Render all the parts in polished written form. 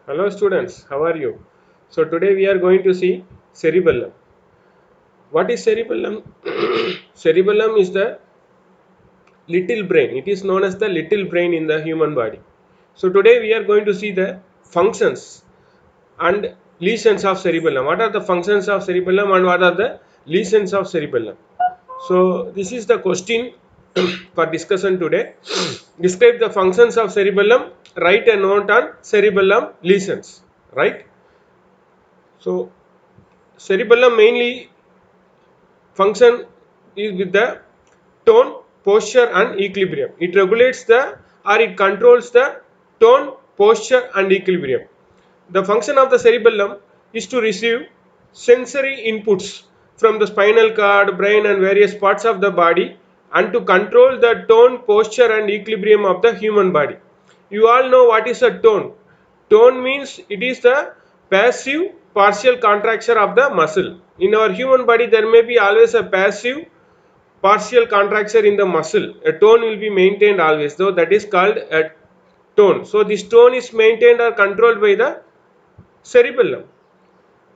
Hello students, how are you? So today we are going to see cerebellum. What is cerebellum? Cerebellum is the little brain. It is known as the little brain in the human body. So today we are going to see the functions and lesions of cerebellum. What are the functions of cerebellum and what are the lesions of cerebellum? So this is the question for discussion today. Describe the functions of cerebellum. Write a note on cerebellum lesions. Right. So cerebellum mainly function is with the tone, posture and equilibrium. It regulates the or it controls the tone, posture and equilibrium. The function of the cerebellum is to receive sensory inputs from the spinal cord, brain and various parts of the body and to control the tone, posture and equilibrium of the human body. You all know what is a tone. Tone means it is the passive partial contraction of the muscle. In our human body there may be always a passive partial contraction in the muscle. A tone will be maintained always, though that is called a tone. So this tone is maintained or controlled by the cerebellum.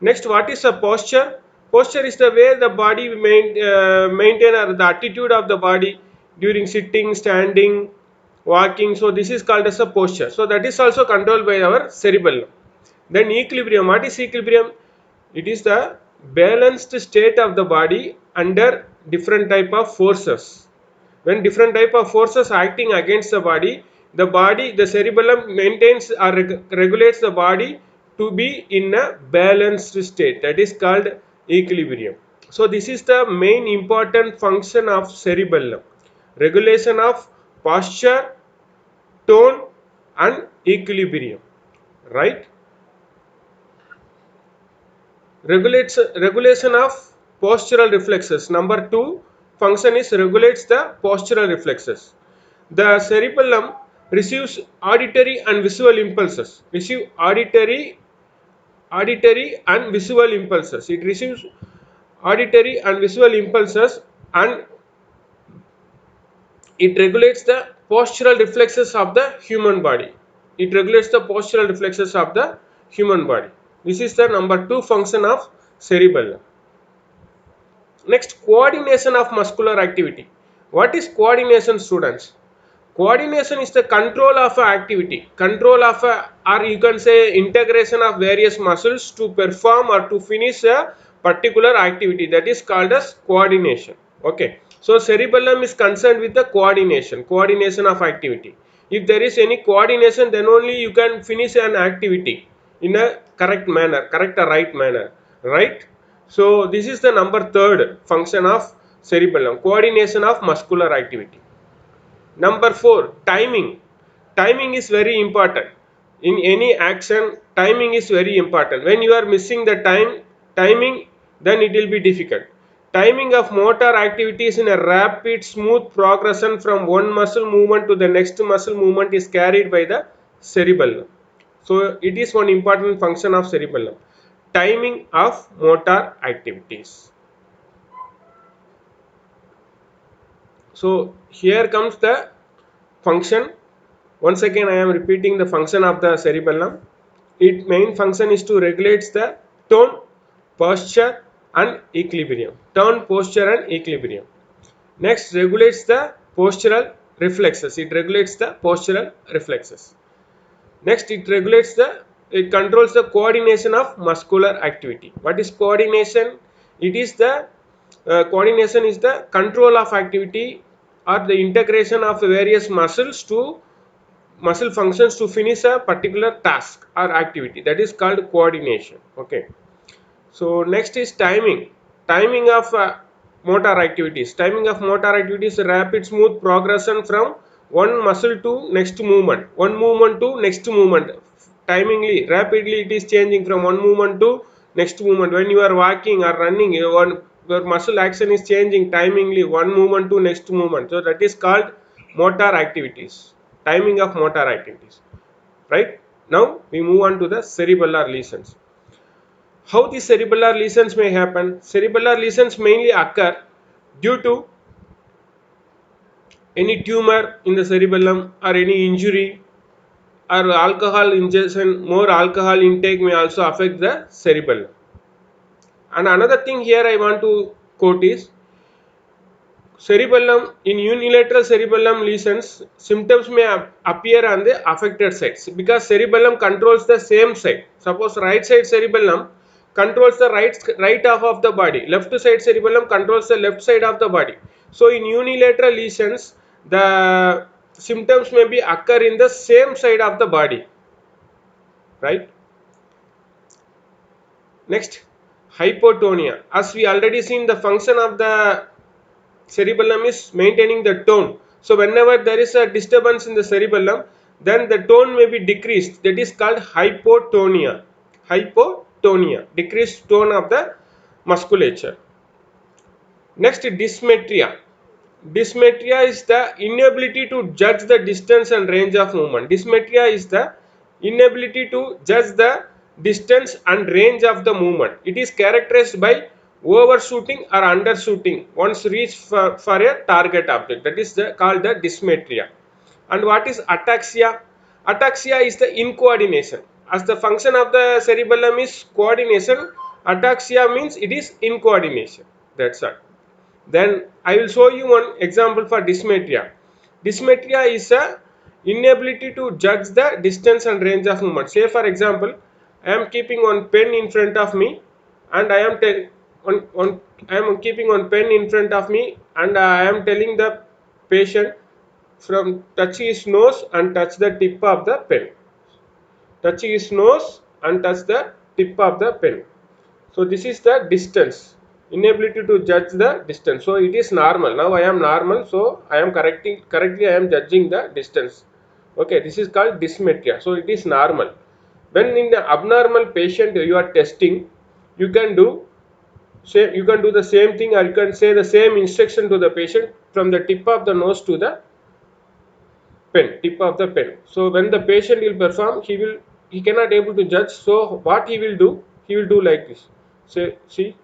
Next, what is a posture? Posture is the way the body maintain or the attitude of the body during sitting, standing, walking. So this is called as a posture. So that is also controlled by our cerebellum. Then equilibrium. What is equilibrium? It is the balanced state of the body under different type of forces. When different type of forces acting against the cerebellum maintains or regulates the body to be in a balanced state. That is called equilibrium. So this is the main important function of cerebellum. Regulation of posture, tone and equilibrium. Right? Regulation of postural reflexes. Number 2 function is regulates the postural reflexes. The cerebellum receives auditory and visual impulses. Auditory and visual impulses. It receives auditory and visual impulses and it regulates the postural reflexes of the human body. It regulates the postural reflexes of the human body. This is the number 2 function of cerebellum. Next, coordination of muscular activity. What is coordination, students? Coordination is the control of activity, or you can say integration of various muscles to perform or to finish a particular activity. That is called as coordination. Okay. So cerebellum is concerned with the coordination of activity. If there is any coordination, then only you can finish an activity in a correct manner, correct or right manner, right? So this is the number 3rd function of cerebellum, coordination of muscular activity. Number 4, timing. Timing is very important. In any action, timing is very important. When you are missing the timing, then it will be difficult. Timing of motor activities in a rapid, smooth progression from one muscle movement to the next muscle movement is carried by the cerebellum. So it is one important function of cerebellum. Timing of motor activities. So here comes the function. Once again I am repeating the function of the cerebellum. Its main function is to regulate the tone, posture and equilibrium. Tone, posture and equilibrium. Next, regulates the postural reflexes. It regulates the postural reflexes. Next, it controls the coordination of muscular activity. What is coordination? It is the coordination is the control of activity or the integration of various muscle functions to finish a particular task or activity. That is called coordination. Okay. So next is timing of motor activities rapid smooth progression from one muscle to next movement, one movement to next movement. Timingly, rapidly it is changing from one movement to next movement. When you are walking or running, your muscle action is changing timingly, one movement to next movement. So that is called motor activities, timing of motor activities. Right? Now we move on to the cerebellar lesions. How the cerebellar lesions may happen? Cerebellar lesions mainly occur due to any tumor in the cerebellum or any injury or alcohol ingestion, more alcohol intake may also affect the cerebellum. And another thing here I want to quote is cerebellum. In unilateral cerebellum lesions, symptoms may appear on the affected sides because cerebellum controls the same side. Suppose right side cerebellum controls the right half of the body, left side cerebellum controls the left side of the body. So in unilateral lesions, the symptoms may be occur in the same side of the body, right? Next, hypotonia. As we already seen, the function of the cerebellum is maintaining the tone. So whenever there is a disturbance in the cerebellum, then the tone may be decreased. That is called hypotonia. Hypotonia, decreased tone of the musculature. Next, dysmetria. Dysmetria is the inability to judge the distance and range of movement. Dysmetria is the inability to judge the distance and range of the movement. It is characterized by overshooting or undershooting once reached for a target object. That is called the dysmetria. And what is ataxia? Ataxia is the incoordination. As the function of the cerebellum is coordination, ataxia means it is incoordination. That's all. Then I will show you one example for dysmetria. Dysmetria is a inability to judge the distance and range of movement. Say for example, I am keeping one pen in front of me, and I am keeping one pen in front of me, and I am telling the patient from touch his nose and touch the tip of the pen. Touch his nose and touch the tip of the pen. So this is the distance. Inability to judge the distance. So it is normal. Now I am normal. So I am correctly I am judging the distance. Okay, this is called dysmetria. So it is normal. When in the abnormal patient you are testing, you can do the same thing, or you can say the same instruction to the patient from the tip of the nose to the tip of the pen. So when the patient will perform, he cannot able to judge. So what he will do? He will do like this. So see.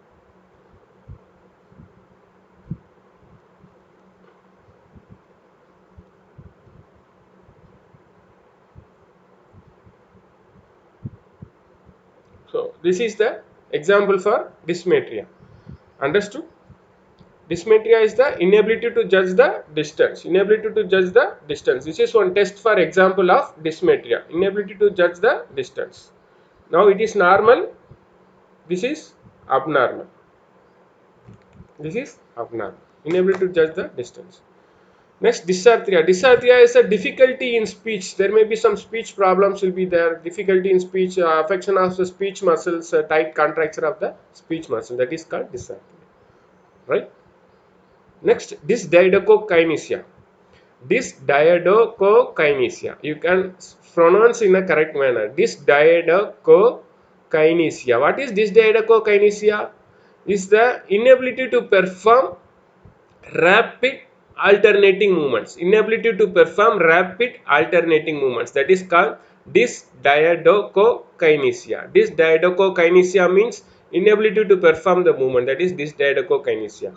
So this is the example for dysmetria. Understood? Dysmetria is the inability to judge the distance. Inability to judge the distance. This is one test for example of dysmetria. Inability to judge the distance. Now it is normal. This is abnormal. This is abnormal. Inability to judge the distance. Next, dysarthria. Dysarthria is a difficulty in speech. There may be some speech problems will be there. Difficulty in speech, affection of the speech muscles, tight contracture of the speech muscle. That is called dysarthria. Right? Next, dysdiadochokinesia. Dysdiadochokinesia. You can pronounce in a correct manner. Dysdiadochokinesia. What is dysdiadochokinesia? Is the inability to perform rapid alternating movements. Inability to perform rapid alternating movements. That is called dysdiadochokinesia. Dysdiadochokinesia means inability to perform the movement. That is dysdiadochokinesia.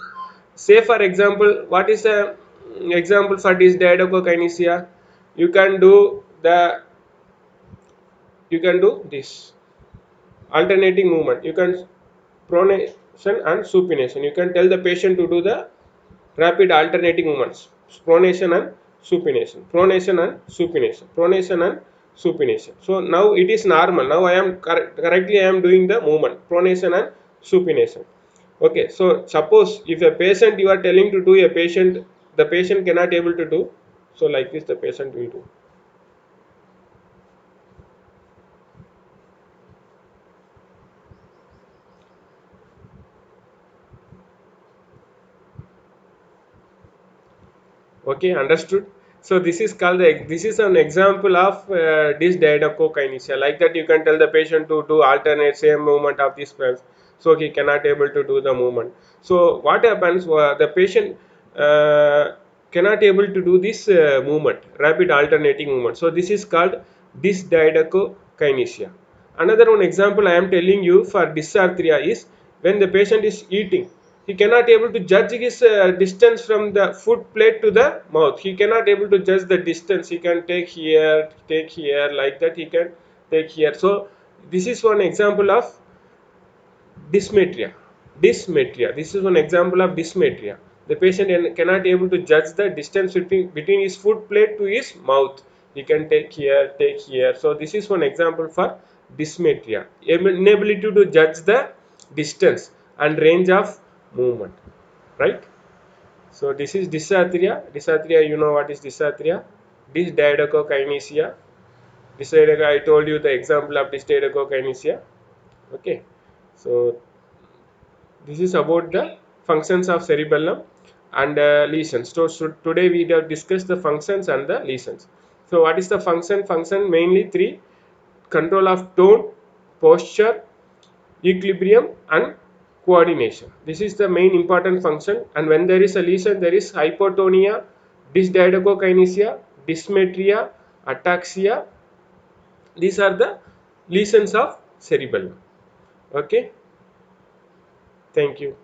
Say for example, what is the example for dysdiadochokinesia? You can do this alternating movement. You can pronation and supination. You can tell the patient to do the rapid alternating movements, pronation and supination, pronation and supination, pronation and supination. So now it is normal. Now I am correctly I am doing the movement, pronation and supination. Okay, so suppose if a patient you are telling to do the patient cannot able to do, so like this the patient will do. Okay, understood. So this is called this is an example of dysdiadochokinesia. Like that, you can tell the patient to do alternate same movement of this pulse, so he cannot able to do the movement. So what happens? The patient cannot able to do this movement, rapid alternating movement. So this is called dysdiadochokinesia. Another one example I am telling you for dysarthria is when the patient is eating. he cannot able to judge his distance from the food plate to the mouth. He cannot able to judge the distance. He can take here, like that he can take here. So this is one example of dysmetria. This is one example of dysmetria. The patient cannot able to judge the distance between his food plate to his mouth. He can take here. So this is one example for dysmetria, inability to judge the distance and range of movement, right? So this is dysarthria. Dysarthria, you know what is dysarthria? Dysdiadochokinesia. I told you the example of dysdiadochokinesia. Okay, so this is about the functions of cerebellum and lesions. So today we have discussed the functions and the lesions. So what is the function? Function mainly three: control of tone, posture, equilibrium, and coordination. This is the main important function. And when there is a lesion, there is hypotonia, dysdiadochokinesia, dysmetria, ataxia. These are the lesions of cerebellum. Okay, thank you.